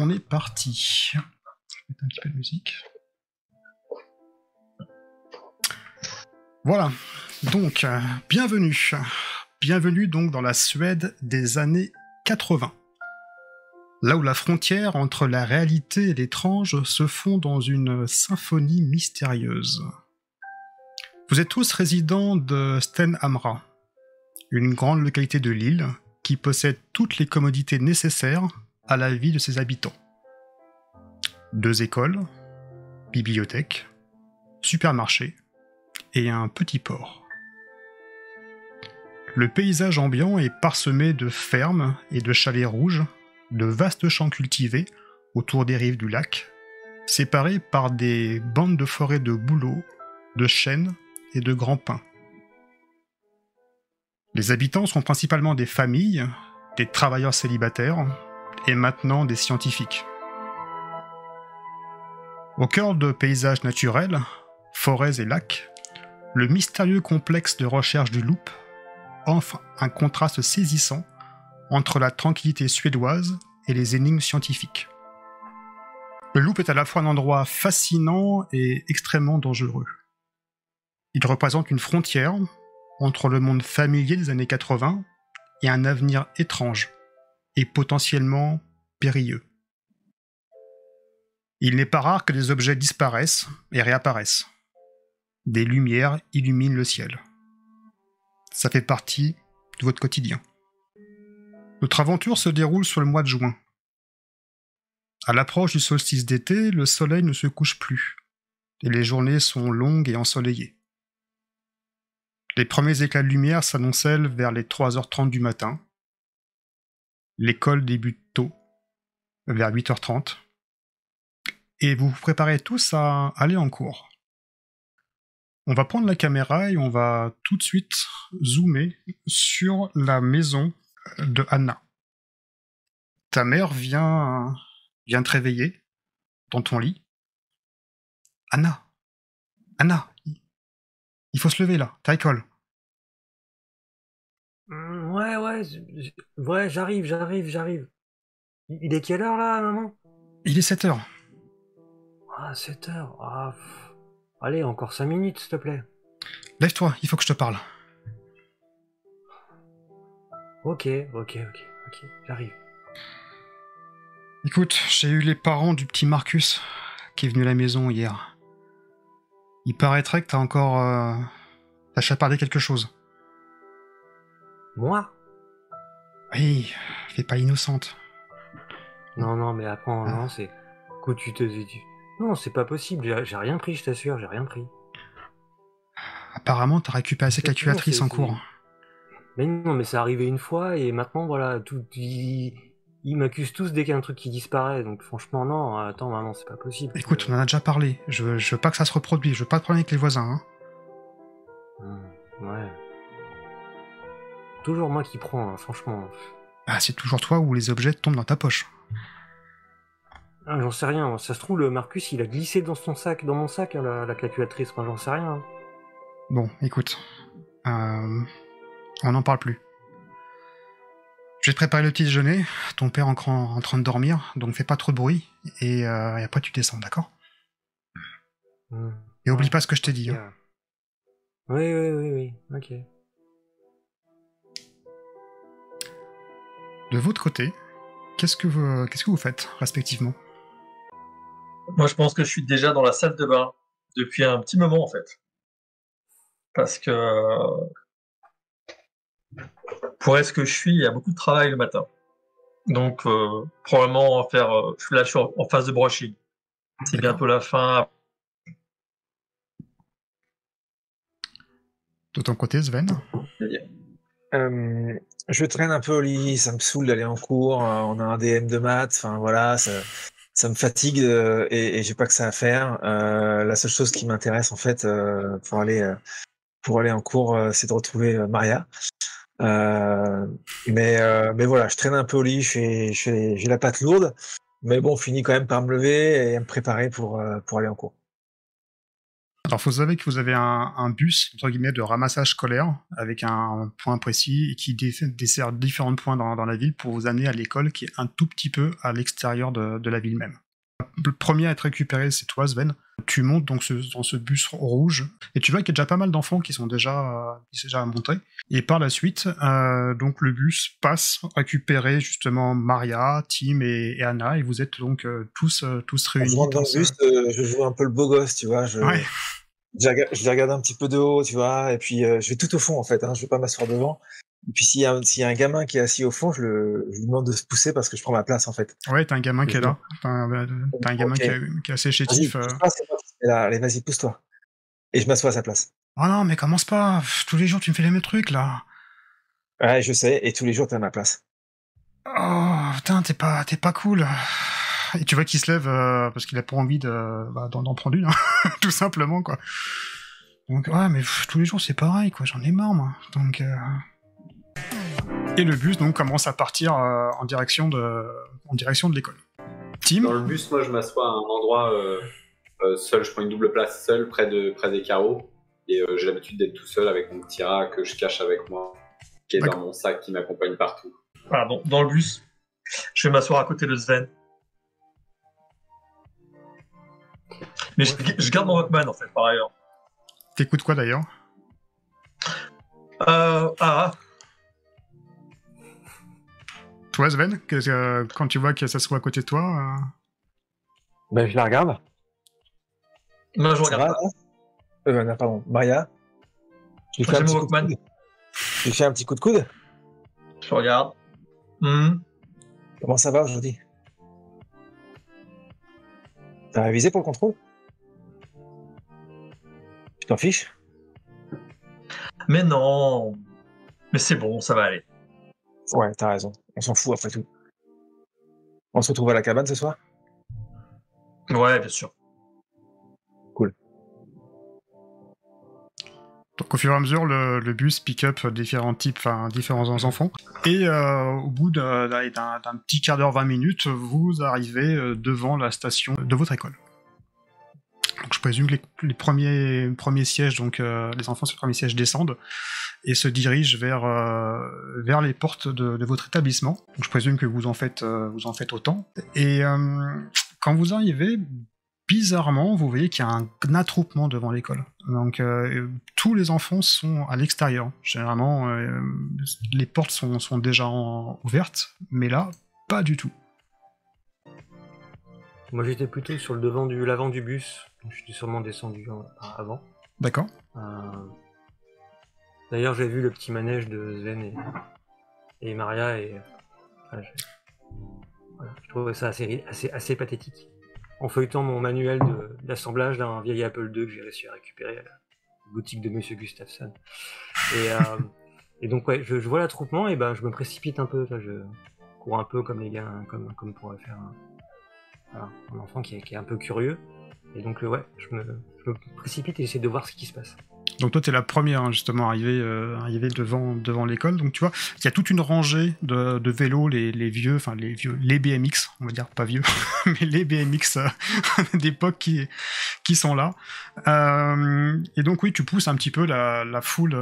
on est parti. Je vais mettre un petit peu de musique. Voilà, donc bienvenue. Bienvenue donc dans la Suède des années 80. Là où la frontière entre la réalité et l'étrange se fond dans une symphonie mystérieuse. Vous êtes tous résidents de Stenhamra, une grande localité de l'île qui possède toutes les commodités nécessaires à la vie de ses habitants. 2 écoles, bibliothèque, supermarché et un petit port. Le paysage ambiant est parsemé de fermes et de chalets rouges, de vastes champs cultivés autour des rives du lac, séparés par des bandes de forêts de bouleaux, de chênes et de grands pins. Les habitants sont principalement des familles, des travailleurs célibataires et maintenant des scientifiques. Au cœur de paysages naturels, forêts et lacs, le mystérieux complexe de recherche du Loop offre un contraste saisissant entre la tranquillité suédoise et les énigmes scientifiques. Le Loop est à la fois un endroit fascinant et extrêmement dangereux. Il représente une frontière entre le monde familier des années 80 et un avenir étrange et potentiellement périlleux. Il n'est pas rare que des objets disparaissent et réapparaissent. Des lumières illuminent le ciel. Ça fait partie de votre quotidien. Notre aventure se déroule sur le mois de juin. À l'approche du solstice d'été, le soleil ne se couche plus, et les journées sont longues et ensoleillées. Les premiers éclats de lumière s'annoncent vers les 3h30 du matin. L'école débute tôt, vers 8h30, et vous vous préparez tous à aller en cours. On va prendre la caméra et on va tout de suite zoomer sur la maison de Anna. Ta mère vient te réveiller dans ton lit. Anna, il faut se lever là, t'as école. Ouais, j'arrive. Il est quelle heure là, maman? Il est 7h. Ah, 7 heures. Ah, allez, encore 5 minutes, s'il te plaît. Lève-toi, il faut que je te parle. Ok, j'arrive. Écoute, j'ai eu les parents du petit Marcus qui est venu à la maison hier. Il paraîtrait que t'as encore... t'as chapardé quelque chose. Moi? Oui, fais pas innocente. Non, mais après, non, c'est... Écoute, Non, c'est pas possible, j'ai rien pris, je t'assure, j'ai rien pris. Apparemment, t'as récupéré cette calculatrice en cours. Mais non, mais c'est arrivé une fois, et maintenant, voilà, ils m'accusent tous dès qu'il y a un truc qui disparaît, donc franchement, non, attends, maman, c'est pas possible. Écoute, on en a déjà parlé, je veux pas que ça se reproduise, je veux pas de problème avec les voisins, hein. Ouais. Toujours moi qui prends, hein, franchement. Ah, c'est toujours toi où les objets tombent dans ta poche. Ah, j'en sais rien, ça se trouve, le Marcus, il a glissé dans mon sac, hein, la calculatrice, moi j'en sais rien. Hein. Bon, écoute, on n'en parle plus. Je vais te préparer le petit déjeuner, ton père en train de dormir, donc fais pas trop de bruit, et après tu descends, d'accord? Et oublie pas ce que je t'ai dit. Hein. Oui, ok. De votre côté, qu'est-ce que vous faites, respectivement? Moi, je pense que je suis déjà dans la salle de bain depuis un petit moment, en fait. Parce que pour être ce que je suis, il y a beaucoup de travail le matin. Donc, probablement je suis en phase de brushing. C'est bientôt la fin. De ton côté, Sven? Je traîne un peu au lit, ça me saoule d'aller en cours, on a un DM de maths, enfin voilà, ça me fatigue et j'ai pas que ça à faire. La seule chose qui m'intéresse en fait pour aller en cours, c'est de retrouver Maria. Mais voilà, je traîne un peu au lit, j'ai la patte lourde, mais bon, finis quand même par me lever et à me préparer pour aller en cours. Alors, faut savoir que vous avez un bus, entre guillemets, de ramassage scolaire, avec un point précis, et qui dessert différents points dans la ville pour vous amener à l'école, qui est un tout petit peu à l'extérieur de la ville même. Le premier à être récupéré, c'est toi, Sven. Tu montes donc dans ce bus rouge, et tu vois qu'il y a déjà pas mal d'enfants qui sont déjà montés. Et par la suite, donc le bus passe récupérer justement Maria, Tim et Anna, et vous êtes donc tous réunis. Je rentre dans le bus, je joue un peu le beau gosse, tu vois. Ouais. Je les regarde un petit peu de haut, tu vois, et puis je vais tout au fond en fait. Je vais pas m'asseoir devant. Et puis s'il y a un gamin qui est assis au fond, je lui demande de se pousser parce que je prends ma place en fait. Ouais, t'as un gamin qui est là. T'as un gamin qui est assez chétif. Allez, vas-y, pousse-toi. Et je m'assois à sa place. Oh non, mais commence pas. Tous les jours, tu me fais les mêmes trucs, là. Ouais, je sais, et tous les jours, t'es à ma place. Oh, putain, t'es pas cool. Et tu vois qu'il se lève parce qu'il a pas envie d'en prendre une, hein. Tout simplement, quoi. Donc, ouais, mais tous les jours, c'est pareil, quoi. J'en ai marre, moi. Donc, Et le bus, donc, commence à partir en direction de l'école. Tim ? Dans le bus, moi, je m'assois à un endroit seul. Je prends une double place seul, près des carreaux. Et j'ai l'habitude d'être tout seul avec mon petit rat que je cache avec moi, qui est dans mon sac, qui m'accompagne partout. Voilà, dans le bus, je vais m'asseoir à côté de Sven. Mais je garde mon Walkman, en fait, par ailleurs. T'écoutes quoi, d'ailleurs ? Toi, Sven, quand tu vois que ça se voit à côté de toi... Ben, je la regarde. Non, je regarde pas. Non, pardon. Maria. J'ai mon Walkman. J'ai fait un petit coup de coude. Je regarde. Comment ça va aujourd'hui? T'as révisé pour le contrôle? Tu t'en fiches? Mais non. Mais c'est bon, ça va aller. Ouais, t'as raison. On s'en fout après tout. On se retrouve à la cabane ce soir? Ouais, bien sûr. Cool. Donc au fur et à mesure, le bus pick up différents enfants. Et au bout d'un petit quart d'heure, 20 minutes, vous arrivez devant la station de votre école. Donc je présume que les premiers sièges, donc les enfants sur les premiers sièges descendent et se dirigent vers les portes de votre établissement. Donc je présume que vous en faites autant. Et quand vous arrivez, bizarrement, vous voyez qu'il y a un attroupement devant l'école. Donc tous les enfants sont à l'extérieur. Généralement, les portes sont déjà ouvertes, mais là, pas du tout. Moi j'étais plutôt sur l'avant du bus, donc je suis sûrement descendu avant. D'accord. D'ailleurs j'ai vu le petit manège de Sven et Maria et je trouvais ça assez pathétique. En feuilletant mon manuel d'assemblage d'un vieil Apple II que j'ai réussi à récupérer à la boutique de Monsieur Gustafsson. Et donc ouais, je vois l'attroupement et je me précipite un peu, je cours un peu comme les gars, comme pourrait faire un enfant qui est un peu curieux. Et donc ouais, je me précipite et j'essaie de voir ce qui se passe. Donc toi, t'es la première justement arrivée devant l'école. Donc tu vois, il y a toute une rangée de vélos, les BMX, on va dire pas vieux, mais les BMX d'époque qui sont là. Et donc oui, tu pousses un petit peu la foule.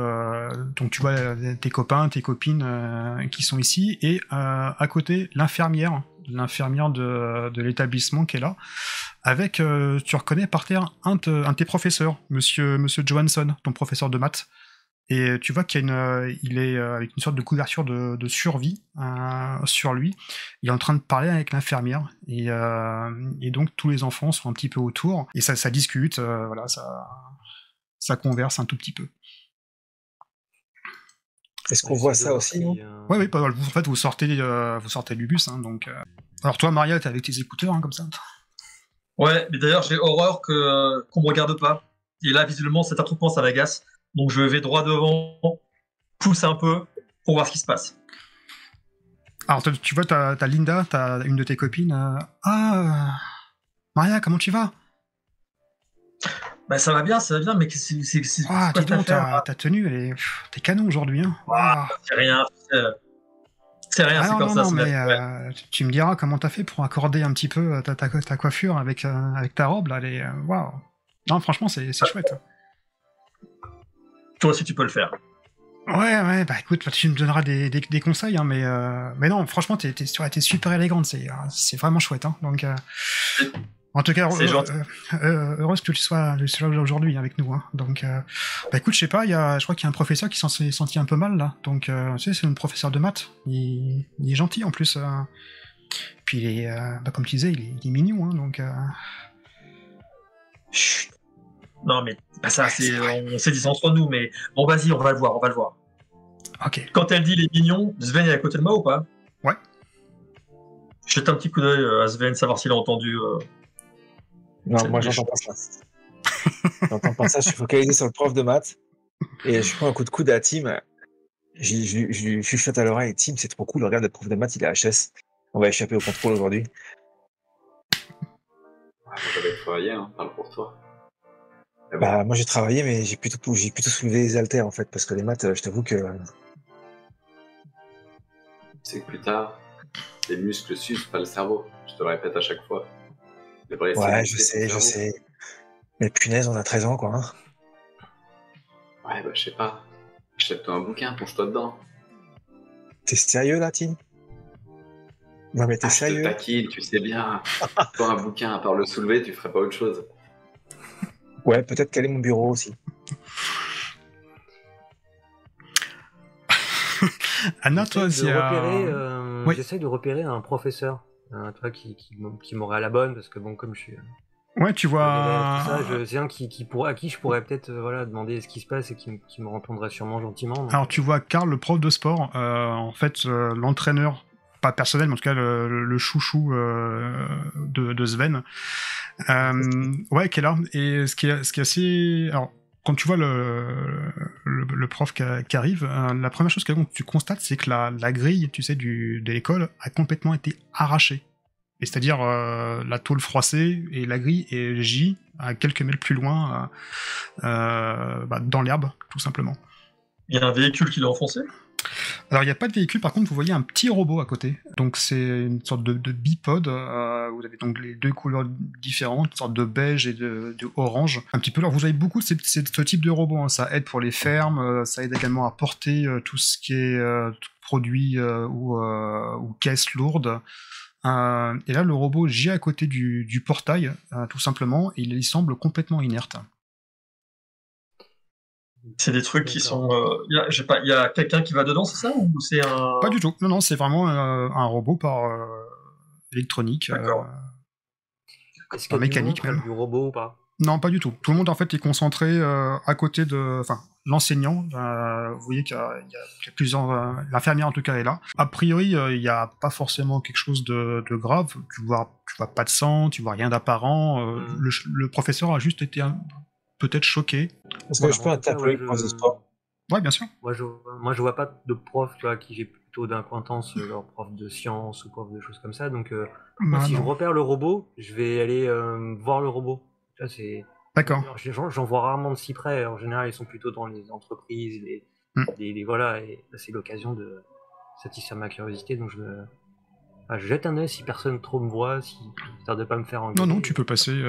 Donc tu vois tes copains, tes copines qui sont ici, et à côté l'infirmière de l'établissement qui est là, avec, tu reconnais par terre un de tes professeurs, monsieur Johansson, ton professeur de maths, et tu vois qu'il est avec une sorte de couverture de survie sur lui. Il est en train de parler avec l'infirmière, et donc tous les enfants sont un petit peu autour, et ça discute, voilà, ça converse un tout petit peu. Est-ce qu'on voit ça aussi, non? Oui, en fait, vous sortez du bus, hein, donc... Alors toi, Maria, t'es avec tes écouteurs, hein, comme ça. Ouais, mais d'ailleurs, j'ai horreur qu'on me regarde pas. Et là, visiblement, cet attroupement, ça m'agace. Donc je vais droit devant, pousse un peu, pour voir ce qui se passe. Alors tu vois, t'as Linda, t'as une de tes copines. Maria, comment tu vas? Ça va bien, mais c'est dis donc, ta tenue, t'es canon aujourd'hui, hein. C'est rien, c'est comme ça. Non, mais tu me diras comment t'as fait pour accorder un petit peu ta coiffure avec ta robe, là, waouh. Non, franchement, c'est chouette. Toi aussi, tu peux le faire. Ouais, bah écoute, tu me donneras des conseils, hein, mais non, franchement, t'es super élégante, c'est vraiment chouette, hein, donc... En tout cas, heureuse que tu sois là aujourd'hui avec nous. Hein. Donc, bah écoute, je sais pas, je crois qu'il y a un professeur qui s'en s'est senti un peu mal là. Donc, tu sais, c'est un professeur de maths. Il est gentil en plus. Puis, il est, bah, comme tu disais, il est mignon. Hein, donc, Chut. Non, mais ça, on s'est dit ça entre nous, mais bon, vas-y, on va le voir. Ok. Quand elle dit il est mignon, Sven est à côté de moi ou pas? Ouais. Jette un petit coup d'œil à Sven, savoir s'il a entendu. Non, moi j'entends pas ça. J'entends pas ça, je suis focalisé sur le prof de maths et je prends un coup de coude à Tim. Je chuchote à l'oreille, Tim, c'est trop cool, regarde le prof de maths, il est HS. On va échapper au contrôle aujourd'hui. J'avais travaillé, hein, parle pour toi. Bon. Bah, moi j'ai travaillé, mais j'ai plutôt soulevé les haltères en fait, parce que les maths, je t'avoue que. C'est que plus tard, les muscles s'usent, pas le cerveau. Je te le répète à chaque fois. Ouais, je sais. Mais punaise, on a 13 ans, quoi. Hein. Ouais, bah, je sais pas. Achète-toi un bouquin, plonge-toi dedans. T'es sérieux, là, Tim? Non, mais t'es sérieux? Je te taquine, tu sais bien. Toi, un bouquin, à part le soulever, tu ferais pas autre chose. Ouais, peut-être caler mon bureau aussi. Anna, toi aussi. J'essaye de repérer un professeur, toi qui m'aurait à la bonne, parce que bon, comme je suis. Ouais, tu vois. C'est un à qui je pourrais peut-être demander ce qui se passe et qui me répondrait sûrement gentiment. Donc... Alors, tu vois Karl, le prof de sport, en fait, l'entraîneur, pas personnel, mais en tout cas le chouchou de Sven, ouais, qui est là. Et ce qui est assez. Alors, quand tu vois le prof qui arrive, la première chose que tu constates, c'est que la grille, tu sais, de l'école a complètement été arrachée. Et c'est-à-dire la tôle froissée et la grille est J à quelques mètres plus loin, dans l'herbe, tout simplement. Il y a un véhicule qui l'a enfoncé? Alors il n'y a pas de véhicule, par contre vous voyez un petit robot à côté. Donc c'est une sorte de bipode, vous avez donc les deux couleurs différentes, une sorte de beige et de orange. Un petit peu, alors vous avez beaucoup de ce type de robot, hein. Ça aide pour les fermes, ça aide également à porter tout ce qui est produits ou caisses lourdes. Et là, le robot gît à côté du portail, tout simplement, et il semble complètement inerte. C'est des trucs qui sont... Il y a quelqu'un qui va dedans, c'est ça? Ou c'est un... Pas du tout. Non, c'est vraiment un robot par électronique. D'accord. Est-ce qu'il y a mécanique du monde, même. Du robot ou pas? Non, pas du tout. Tout le monde, en fait, est concentré à côté de... Enfin, l'enseignant. Vous voyez qu'il y a plusieurs... l'infirmière, en tout cas, est là. A priori, il n'y a pas forcément quelque chose de grave. Tu vois pas de sang, tu vois rien d'apparent. Le professeur a juste été peut-être choqué. Est-ce que je peux interpeller le prof de sport? Ouais, bien sûr. Moi, je vois pas de prof, tu vois, qui j'ai plutôt d'acquaintance, genre prof de sciences ou prof de choses comme ça. Donc, si je repère le robot, je vais aller voir le robot. Tu vois, c'est... D'accord. J'en vois rarement de si près. En général, ils sont plutôt dans les entreprises, voilà. Et là, c'est l'occasion de satisfaire ma curiosité. Donc, je jette un œil si personne trop me voit, histoire de pas me faire engueuler. Non, tu peux passer.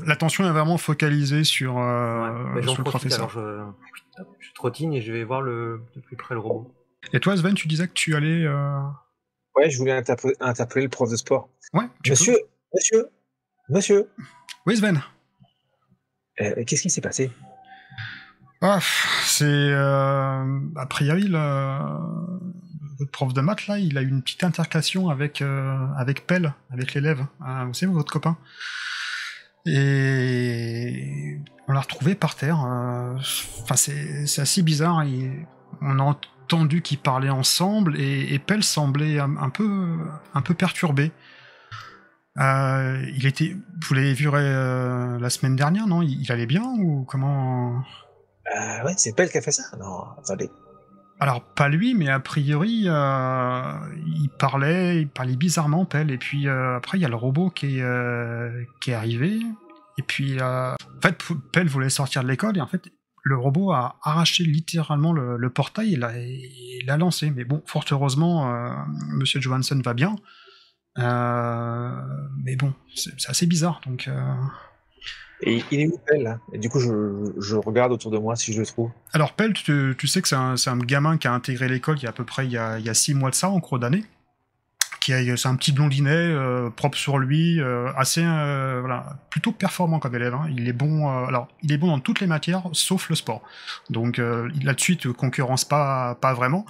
L'attention est vraiment focalisée sur le professeur. Alors je trottine et je vais voir de plus près le robot. Et toi, Sven, tu disais que tu allais... Ouais, je voulais interpeller le prof de sport. Ouais, Monsieur. Oui, Sven. Qu'est-ce qui s'est passé? C'est... a priori, votre prof de maths, là, il a eu une petite altercation avec Pell, avec l'élève. Vous savez, votre copain. Et on l'a retrouvé par terre. Enfin, c'est assez bizarre. On a entendu qu'ils parlaient ensemble et Pell semblait un peu perturbé. Vous l'avez vu la semaine dernière, non? Il allait bien ou comment? Ouais, c'est Pell qui a fait ça? Non, attendez. Alors, pas lui, mais a priori, il parlait bizarrement, Pell. Et puis, après, il y a le robot qui est arrivé. Et puis, en fait, Pell voulait sortir de l'école. Et en fait, le robot a arraché littéralement le portail et l'a lancé. Mais bon, fort heureusement, Monsieur Johansson va bien. Mais bon, c'est assez bizarre. Donc, Et il est où, Pell, là? Et du coup, je regarde autour de moi si je le trouve. Alors, Pell, tu sais que c'est un gamin qui a intégré l'école il y a à peu près il y a 6 mois de ça, en cours d'année. C'est un petit blondinet, propre sur lui, assez voilà, plutôt performant comme élève. Hein. Il est bon, il est bon dans toutes les matières, sauf le sport. Donc là-dessus, il te concurrence pas vraiment.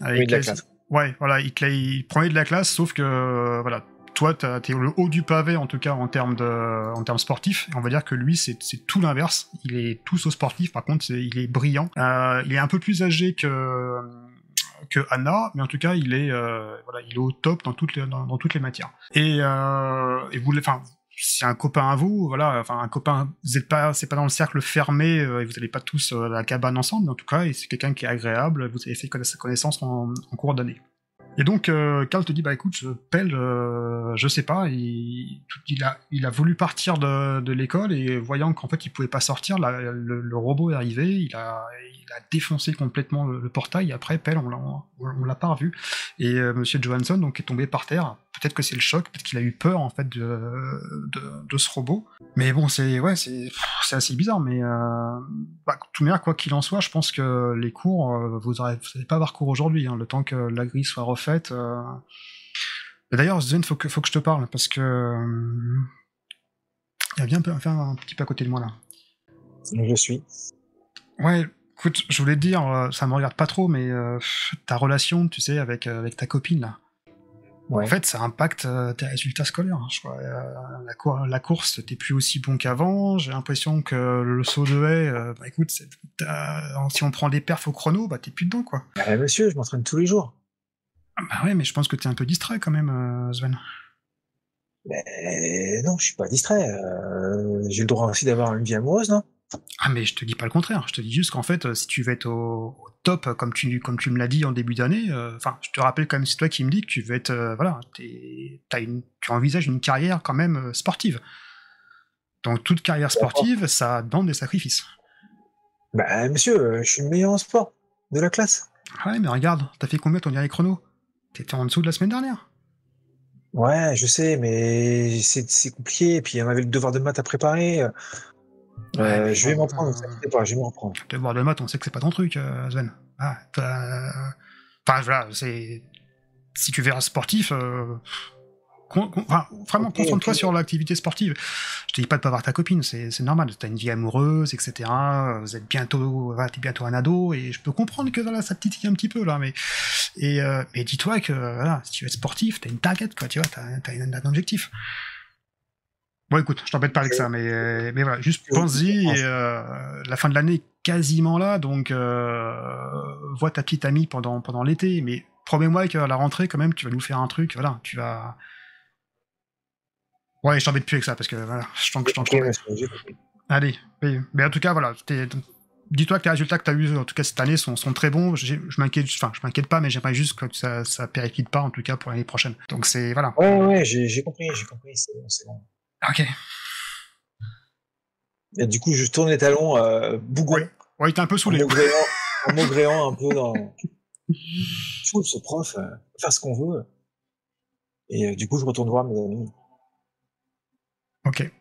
Oui, de la classe. Ouais, voilà, il prenait de la classe, sauf que voilà, toi, t'es le haut du pavé en tout cas en termes sportifs. Et on va dire que lui, c'est tout l'inverse. Il est tout sauf sportif. Par contre, il est brillant. Il est un peu plus âgé que Anna, mais en tout cas, il est au top dans toutes les matières. Et vous, enfin, c'est un copain à vous, voilà, enfin un copain, c'est pas dans le cercle fermé, et vous n'allez pas tous à la cabane ensemble, mais en tout cas, c'est quelqu'un qui est agréable. Vous avez fait sa connaissance en cours d'année. Et donc, Karl te dit, bah écoute, Pell, je sais pas, il a voulu partir de l'école, et voyant qu'en fait il pouvait pas sortir, le robot est arrivé, il a défoncé complètement le portail. Après, Pell, on l'a pas revu. Et Monsieur Johansson donc est tombé par terre. Peut-être que c'est le choc, peut-être qu'il a eu peur en fait de ce robot. Mais bon, c'est assez bizarre. Mais tout manière, quoi qu'il en soit, je pense que les cours, vous n'allez pas avoir cours aujourd'hui, hein, le temps que la grille soit refaite. D'ailleurs, Sven, faut que je te parle parce que il y a bien un petit peu à côté de moi là. Je suis. Ouais. Écoute, je voulais te dire, ça me regarde pas trop, mais ta relation, tu sais, avec ta copine là. Ouais. En fait, ça impacte tes résultats scolaires. Hein, je crois. La course, t'es plus aussi bon qu'avant. J'ai l'impression que le saut de haie, écoute, si on prend des perfs au chrono, t'es plus dedans, quoi. Monsieur, je m'entraîne tous les jours. Bah ouais, mais je pense que t'es un peu distrait quand même, Sven. Mais non, je suis pas distrait. J'ai le droit aussi d'avoir une vie amoureuse, non? Ah, mais je te dis pas le contraire. Je te dis juste qu'en fait, si tu veux être au top, comme tu me l'as dit en début d'année, je te rappelle quand même, c'est toi qui me dis que tu veux être, tu envisages une carrière quand même sportive. Donc toute carrière sportive, ça demande des sacrifices. Bah monsieur, je suis le meilleur en sport de la classe. Ouais, mais regarde, t'as fait combien ton dernier chrono? T'étais en dessous de la semaine dernière. Ouais, je sais, mais c'est compliqué. Et puis on avait le devoir de maths à préparer. Ouais, je vais m'en prendre, ne vous inquiétez pas, je vais m'en prendre. Le devoir de maths, on sait que c'est pas ton truc, Sven. Enfin, voilà, c'est... Si tu verras sportif, vraiment, concentre-toi sur l'activité sportive. Je te dis pas de pas voir ta copine, c'est normal. T'as une vie amoureuse, etc. Vous êtes t'es bientôt un ado, et je peux comprendre que voilà, ça te titille un petit peu là, mais dis-toi que voilà, si tu veux être sportif, t'as une target, quoi, tu vois, t'as un objectif. Bon, écoute, je t'embête pas avec ça, mais voilà, juste pense-y, et la fin de l'année est quasiment là, donc vois ta petite amie pendant l'été, mais promets-moi qu'à la rentrée, quand même, tu vas nous faire un truc, voilà, tu vas... Ouais, je t'embête plus avec ça, parce que voilà, je t'embête. Allez, mais en tout cas, voilà, dis-toi que les résultats que tu as eu en tout cas cette année sont très bons. Je m'inquiète pas, mais j'aimerais juste que ça périclite pas en tout cas pour l'année prochaine. Donc c'est voilà. Ouais, j'ai compris, c'est bon. Ok. Et du coup, je tourne les talons bougon. Ouais, t'es un peu saoulé. En maugréant un peu dans. Je trouve ce prof faire ce qu'on veut. Et du coup, je retourne voir mes amis. Ok.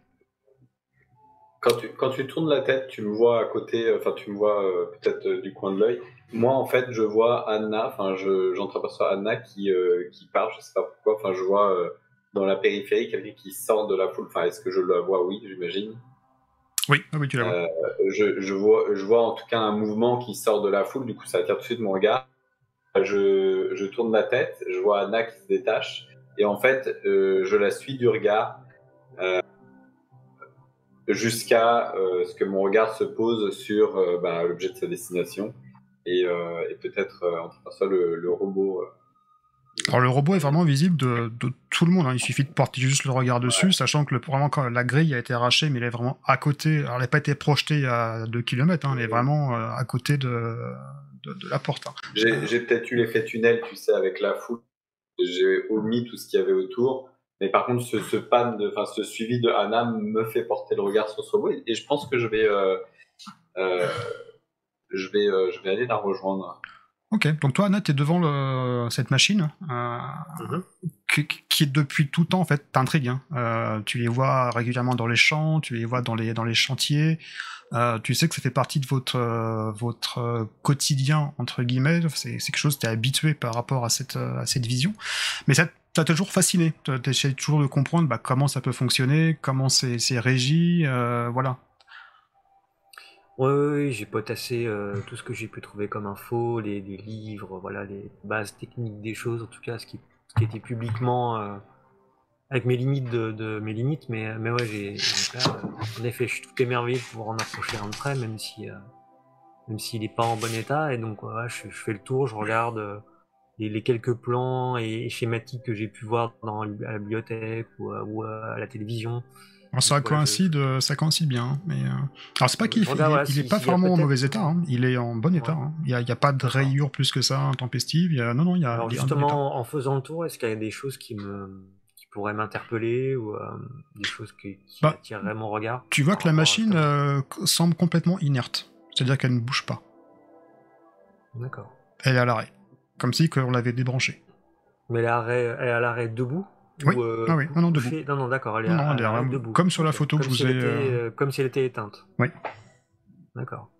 Quand tu tournes la tête, tu me vois à côté, tu me vois peut-être du coin de l'œil. Moi, en fait, je vois Anna, j'entreaperçois Anna qui part, je sais pas pourquoi, je vois dans la périphérie quelqu'un qui sort de la foule. Est-ce que je la vois? Oui, j'imagine. Oui, tu la vois. Je vois en tout cas un mouvement qui sort de la foule, du coup, ça attire tout de suite mon regard. Je tourne la tête, je vois Anna qui se détache, et en fait, je la suis du regard. Jusqu'à ce que mon regard se pose sur l'objet de sa destination et peut-être entre ça le robot. Alors le robot est vraiment visible de tout le monde, hein. Il suffit de porter juste le regard dessus, sachant que vraiment quand la grille a été arrachée, mais elle est vraiment à côté. Alors elle n'a pas été projetée à 2 km, hein, elle est vraiment à côté de la porte. Hein. J'ai peut-être eu l'effet tunnel, tu sais, avec la foule. J'ai omis tout ce qu'il y avait autour. Mais par contre, ce suivi de Anna me fait porter le regard sur ce robot, et je pense que je vais aller la rejoindre. Ok, donc toi, Anna, t'es devant cette machine qui est depuis tout le temps, en fait, t'intrigue. Hein. Tu les vois régulièrement dans les champs, tu les vois dans les chantiers. Tu sais que ça fait partie de votre quotidien, entre guillemets. C'est quelque chose, t'es habitué par rapport à cette vision. Mais ça t'a toujours fasciné. T'essayes toujours de comprendre comment ça peut fonctionner, comment c'est régi, voilà. Oui, j'ai potassé tout ce que j'ai pu trouver comme info, les livres, voilà, les bases techniques des choses, en tout cas ce qui était publiquement avec mes limites de mes limites, mais ouais, donc là, en effet, je suis tout émerveillé de pouvoir en approcher un de près, même s'il est pas en bon état, et donc ouais, je fais le tour, je regarde les quelques plans et schématiques que j'ai pu voir à la bibliothèque ou à la télévision. Alors, ça coïncide bien, hein, mais alors c'est pas qu'il est pas vraiment en mauvais état, hein. Il est en bon état. Hein. Il y a pas de rayures plus que ça, intempestives. Il y a Alors justement, en faisant le tour, est-ce qu'il y a des choses qui pourraient m'interpeller ou des choses qui attireraient mon regard? Tu vois que la machine semble complètement inerte, c'est-à-dire qu'elle ne bouge pas. D'accord. Elle est à l'arrêt, comme si on l'avait débranchée. Mais elle est à l'arrêt debout? Oui, non, debout. Non, d'accord, elle est debout. Comme sur la photo que je vous ai... Comme si elle était éteinte. Oui. D'accord.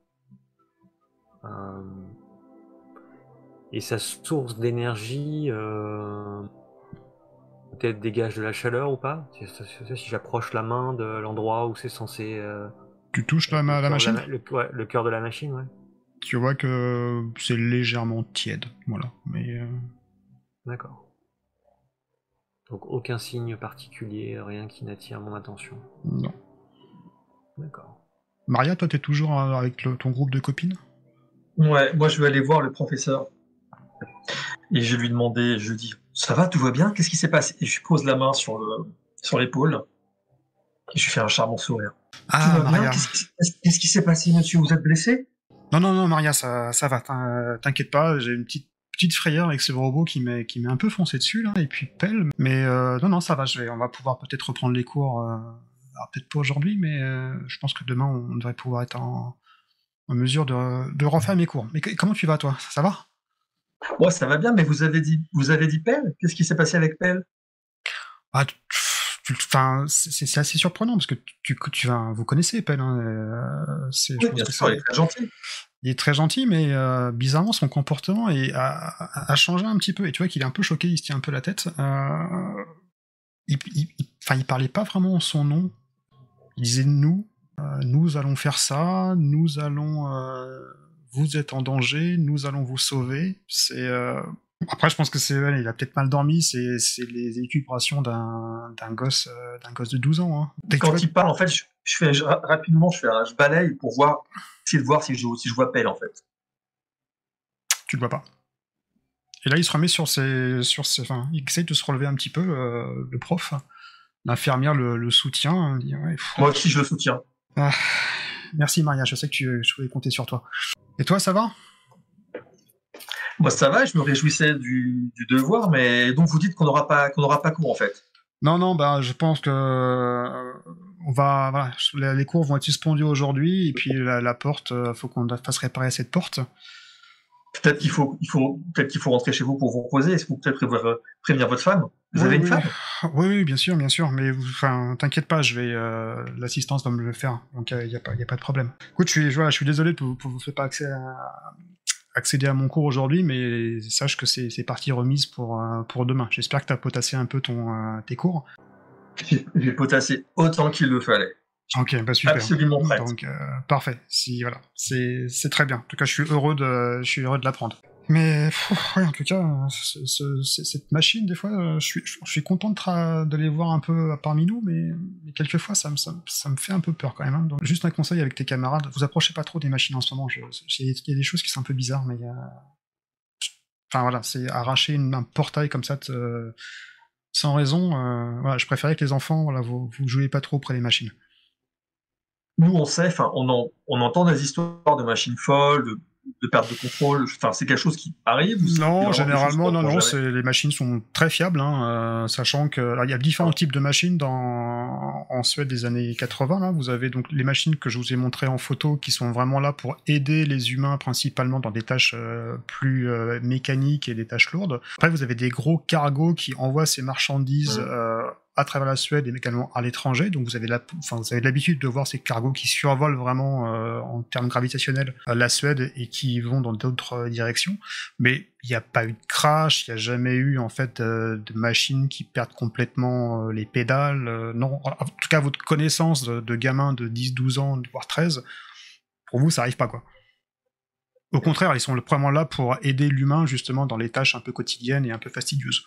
Et sa source d'énergie peut-être dégage de la chaleur ou pas? Si j'approche la main de l'endroit où c'est censé... Tu touches la machine? Le cœur de la machine, ouais. Tu vois que c'est légèrement tiède, voilà. Mais d'accord. Donc aucun signe particulier, rien qui n'attire mon attention. Non. D'accord. Maria, toi, t'es toujours avec ton groupe de copines? Ouais, moi je vais aller voir le professeur. Et je vais lui demander, je lui dis, ça va, tout va bien? Qu'est-ce qui s'est passé? Et je lui pose la main sur l'épaule. Et je lui fais un charmant sourire. Ah, tout va Maria. Bien? Qu'est-ce qui s'est passé, monsieur? Vous êtes blessé? Non, Maria, ça va. T'inquiète pas, j'ai une petite frayeur avec ce robot qui m'est un peu foncé dessus, là, et puis pelle. Mais non, ça va, on va pouvoir peut-être reprendre les cours, alors peut-être pas aujourd'hui, mais je pense que demain, on devrait pouvoir être en mesure de refaire mes cours. Mais comment tu vas, toi? Ça va? Moi, ça va bien, mais vous avez dit Pell? Qu'est-ce qui s'est passé avec Pell? C'est assez surprenant, parce que vous connaissez Pell, hein, oui, bien sûr, il est très gentil. Il est très gentil, mais bizarrement, son comportement a changé un petit peu. Et tu vois qu'il est un peu choqué, il se tient un peu la tête. Il parlait pas vraiment en son nom. Il disait nous allons faire ça, nous allons... vous êtes en danger, nous allons vous sauver. Après, je pense que il a peut-être mal dormi, c'est les élucubrations d'un gosse de 12 ans. Hein. Quand il parle, en fait, je balaye pour essayer de voir si je vois Pell, en fait. Tu le vois pas. Et là, il se remet il essaye de se relever un petit peu, le prof. L'infirmière le soutient. Hein, dit, ouais, moi aussi, je le soutiens. Ah, merci, Maria, je sais que je pouvais compter sur toi. Et toi, ça va? Moi, ça va, je me réjouissais du devoir, mais donc vous dites qu'on n'aura pas cours, en fait. Non, je pense que les cours vont être suspendus aujourd'hui, et puis la porte, faut qu'on fasse réparer cette porte. Peut-être qu'il faut rentrer chez vous pour vous reposer. Est-ce que vous pouvez prévenir votre femme? Vous avez une femme? Oui, bien sûr, mais t'inquiète pas, l'assistance va me le faire, donc il y a pas de problème. Écoute, je suis désolé de vous faire pas accéder à mon cours aujourd'hui, mais sache que c'est partie remise pour demain. J'espère que t'as potassé un peu tes cours. J'ai potassé autant qu'il le fallait. Ok, super. Absolument prêt. Donc parfait. Voilà, c'est très bien. En tout cas, je suis heureux de l'apprendre. Mais ouais, en tout cas, cette machine, des fois, je suis content de les voir un peu parmi nous, mais quelquefois, ça me fait un peu peur quand même. Hein. Donc, juste un conseil avec tes camarades, vous approchez pas trop des machines en ce moment. Il y a des choses qui sont un peu bizarres, mais c'est arracher un portail comme ça sans raison. Je préférais que les enfants, vous jouez pas trop près des machines. Nous, on sait, on entend des histoires de machines folles, de perte de contrôle? Enfin, c'est quelque chose qui arrive ou c'est Non, vraiment généralement, des choses qu'on non, prend jamais les machines sont très fiables, hein, sachant que alors, il y a différents types de machines en Suède des années 80. Là, vous avez donc les machines que je vous ai montrées en photo qui sont vraiment là pour aider les humains principalement dans des tâches plus mécaniques et des tâches lourdes. Après, vous avez des gros cargos qui envoient ces marchandises à travers la Suède et également à l'étranger. Donc vous avez l'habitude de voir ces cargos qui survolent vraiment en termes gravitationnels la Suède et qui vont dans d'autres directions. Mais il n'y a pas eu de crash, il n'y a jamais eu en fait de machines qui perdent complètement les pédales. Non, en tout cas votre connaissance de gamins de 10, 12 ans, voire 13, pour vous ça arrive pas quoi. Au contraire, ils sont vraiment là pour aider l'humain justement dans les tâches un peu quotidiennes et un peu fastidieuses.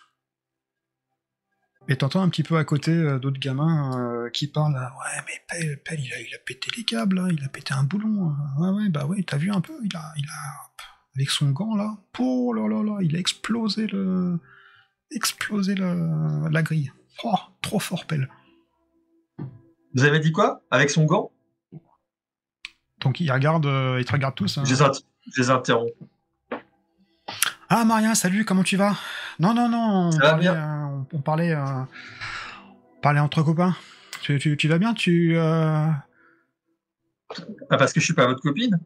Et t'entends un petit peu à côté d'autres gamins qui parlent ouais mais Pell il a pété les câbles, hein, il a pété un boulon. Ouais, t'as vu un peu, il a avec son gant là, oh là là là, il a explosé la grille. Oh, trop fort Pell. Vous avez dit quoi? Avec son gant? Donc ils te regardent tous. Hein. Je les interromps. Ah Maria, salut, comment tu vas? Non, on parlait entre copains. Tu vas bien? Ah, parce que je suis pas votre copine?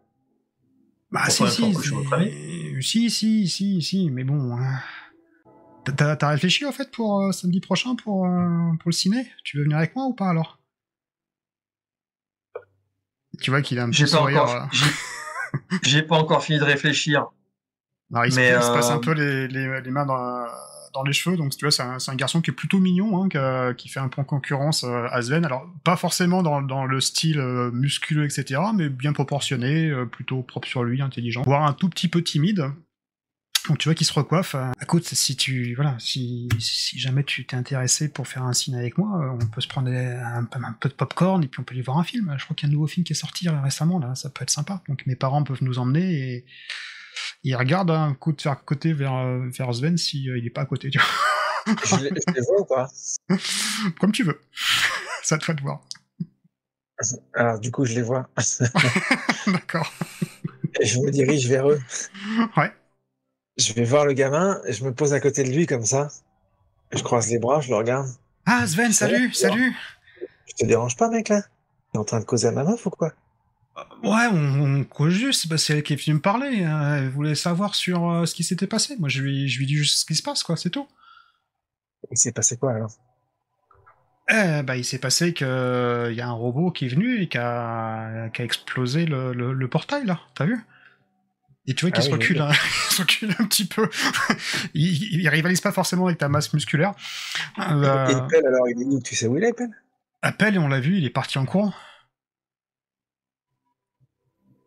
Bah si, mais bon. T'as réfléchi en fait pour samedi prochain pour le ciné? Tu veux venir avec moi ou pas alors? Tu vois qu'il a un petit sourire. J'ai pas encore fini de réfléchir. Alors, il se passe un peu les mains dans les cheveux, donc tu vois, c'est un garçon qui est plutôt mignon, hein, qui fait un peu concurrence à Sven. Alors, pas forcément dans le style musculeux, etc., mais bien proportionné, plutôt propre sur lui, intelligent, voire un tout petit peu timide. Donc tu vois qu'il se recoiffe. Écoute, si jamais tu t'es intéressé pour faire un ciné avec moi, on peut se prendre un peu de popcorn et puis on peut aller voir un film. Je crois qu'il y a un nouveau film qui est sorti récemment, là, ça peut être sympa. Donc mes parents peuvent nous emmener et ils regardent un coup de faire côté vers Sven si il est pas à côté. Tu vois. Je les vois ou pas? Comme tu veux. Ça te fait de voir. Alors du coup, je les vois. D'accord. Et je me dirige vers eux. Ouais. Je vais voir le gamin, et je me pose à côté de lui comme ça. Je croise les bras, je le regarde. Ah Sven, salut. Je te dérange pas, mec, là? T'es en train de causer à ma meuf ou quoi? Ouais, on cause juste, c'est elle qui est venue me parler. Elle voulait savoir sur ce qui s'était passé. Moi, je lui dis juste ce qui se passe, quoi, c'est tout. Il s'est passé quoi, alors? Il s'est passé que y a un robot qui est venu et qui a explosé le portail, là, t'as vu? Et tu vois qu'il se recule, il se recule un petit peu. il rivalise pas forcément avec ta masse musculaire. Et Pell, alors, il est où? Tu sais où il est, Pell? Pell, on l'a vu, il est parti en courant.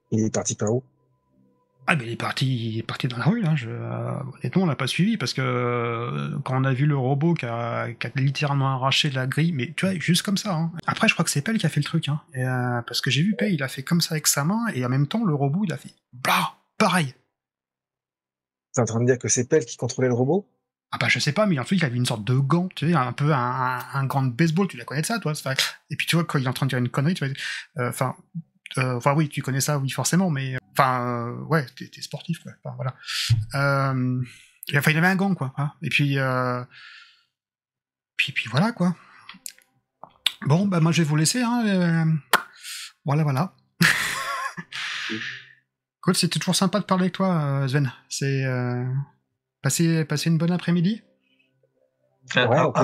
Il est parti par où? Ah, mais il est parti dans la rue, là. Honnêtement, on l'a pas suivi parce que quand on a vu le robot qui a littéralement arraché la grille, mais tu vois, juste comme ça. Hein. Après, je crois que c'est Pell qui a fait le truc, hein. Et, parce que j'ai vu Pell, il a fait comme ça avec sa main et en même temps, le robot, il a fait blah, pareil. T'es en train de dire que c'est Pell qui contrôlait le robot? Ah bah je sais pas, mais en fait il avait une sorte de gant, tu sais, un peu un gant de baseball, tu la connais de ça, toi. Et puis tu vois, quand il est en train de dire une connerie, tu vois, enfin oui, tu connais ça, oui, forcément, mais ouais, t'es sportif, quoi. Enfin, voilà. Il avait un gant, quoi. Hein. Et puis voilà, quoi. Bon, bah moi je vais vous laisser, hein. Voilà. Cool, c'était toujours sympa de parler avec toi, Sven. C'est passer une bonne après-midi. Ouais, ok.